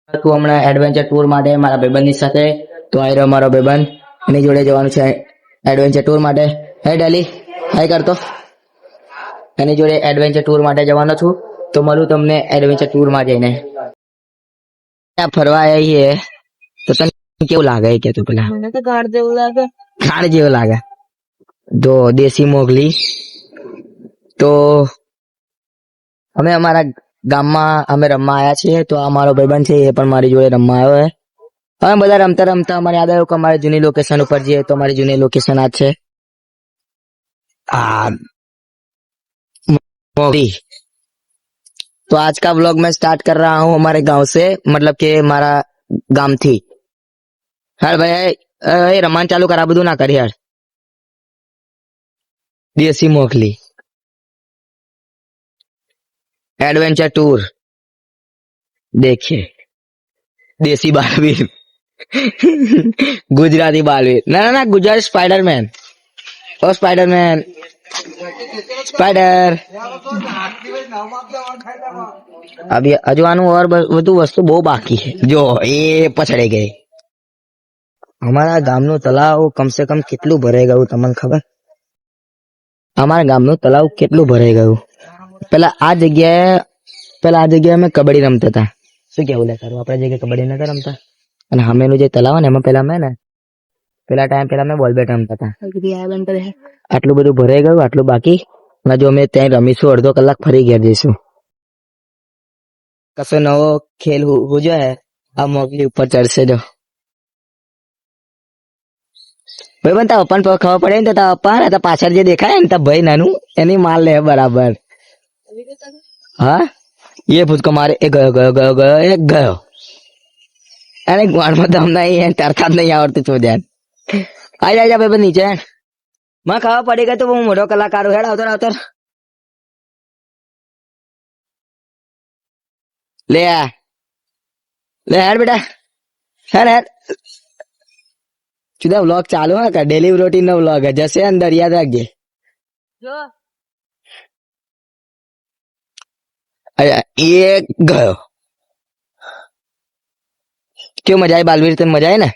તું હમણાં adventure tour માટે મારા ભાઈબંધની સાથે તો આવી રહ્યો મારો ભાઈબંધ એની જોડે જવાનું છે એડવેન્ચર ટૂર માટે. હે ડેલી હાય કરતો. એની જોડે એડવેન્ચર ટૂર માટે જવાનો છું તો મળું તમને એડવેન્ચર ટૂર માં જઈને. ત્યાં ફરવા આવીએ તો તને કેવું લાગે કે તું પેલા? મને તો ગાઢ જેવું લાગે. ખાડ જેવું લાગે. જો દેશી મોગલી તો અમે અમારા ગામમાં અમે રમવા આવ્યા છીએ તો આ મારો ભાઈબંધ છે એ પણ મારી જોડે રમવા આવ્યો છે. અમે બધા રમતા રમતા અમારે યાદ આવ્યું કે અમારી જૂની लोकेशन ઉપર જઈએ તો અમારી जूनी लोकेशन आज છે मोगली. तो आज का व्लॉग मैं स्टार्ट कर रहा हूँ हमारे गांव से, मतलब के मारा गांव थी. हाल भाई ए रमान चालू करा બધું ના કરી યાર. देसी मोगली एडवेंचर टूर देखिए. देसी बालवीर गुजराती बालवीर ना ना ना गुजराती स्पाइडरमैन ओ स्पाइडरमैन स्पाइडर. अभी अजवानु और બધું વસ્તુ બહુ બાકી છે. જો એ પછડે ગઈ. અમારા ગામનું તલાવ કમસે કમ કેટલું ભરાઈ ગયું તમને ખબર? અમારા ગામનું તલાવ કેટલું ભરાઈ ગયું. પેલા આ જગ્યાએ અમે કબડ્ડી રમતા હતા. શું કેવું લે તારું? આપણે જગ્યાએ કબડ્ડી નતા રમતા અને સામેનું જે તલાવ ને એમાં પેલા મેં બોલ બેટ રમતા હતા. આટલું બધું ભરાઈ ગયું, આટલું બાકી. અને જો અમે ત્યાં રમીશું અડધો કલાક ફરી ઘેર જઈશું. કશો નવો ખેલ હું જો હે આ મોગલી ઉપર ચડશે. જો ભાઈ બન તા પપ્પાને ખબર પડે ને તો તા પપ્પા ને પાછળ જે દેખાય ને તા ભાઈ નાનું એની માલ લે બરાબર. હા ये भूत मारे एक गयो अरे ग्वाड़ दम नहीं है, तरता नहीं आवड़ती तो ध्यान आ जा भाई नीचे मैं खावा पड़ेगा तो वो मोटो कलाकार हेड अवतर अवतर ले हेड बेटा हेड चुदा व्लॉग चालू है का? डेली रूटीन नो व्लॉग है. जैसे अंदर याद रखिए. ये गयो क्यों मजा आई बालवीर? तो मजा आई ना.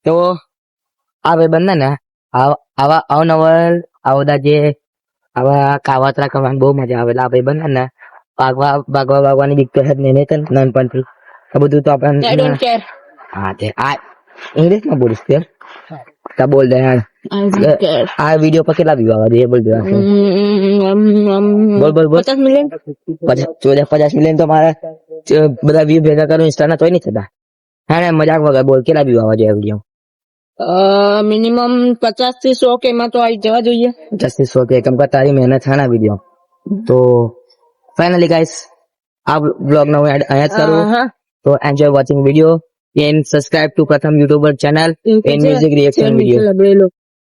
तो આ ભાઈ બંધ ને આવા અવનવર આવડા જે આવા કાવતરા કરવાની બહુ મજા આવે. આ ભાઈ બંધ ને ભાગવાની બીક તો છે જ નહીં ને નાનપણથી. આ બધું તો આપણે હા તે આ ઇંગ્લિશ માં બોલીશ તે તા બોલ દે યાર. આ વિડિયો પર કેટલા વ્યૂ આવે છે બોલ દે. બોલ 50 મિલિયન 50 મિલિયન તો મારા બધા વ્યૂ ભેગા કરું ઇન્સ્ટા ના તોય નહીં થતા. હા ને મજાક વગર બોલ કેટલા વ્યૂ આવે છે આ વિડિયો? મિનિમમ 50 થી 100 કે માં તો આવી જવા જોઈએ. 50 થી 100 કે કેમ કે તારી મહેનત છે ને વિડિયો. તો ફાઇનલી ગાઈસ આ બ્લોગ નો અહીંયા જ કરું. તો enjoy watching video and subscribe to Pratham YouTuber channel and music reaction video.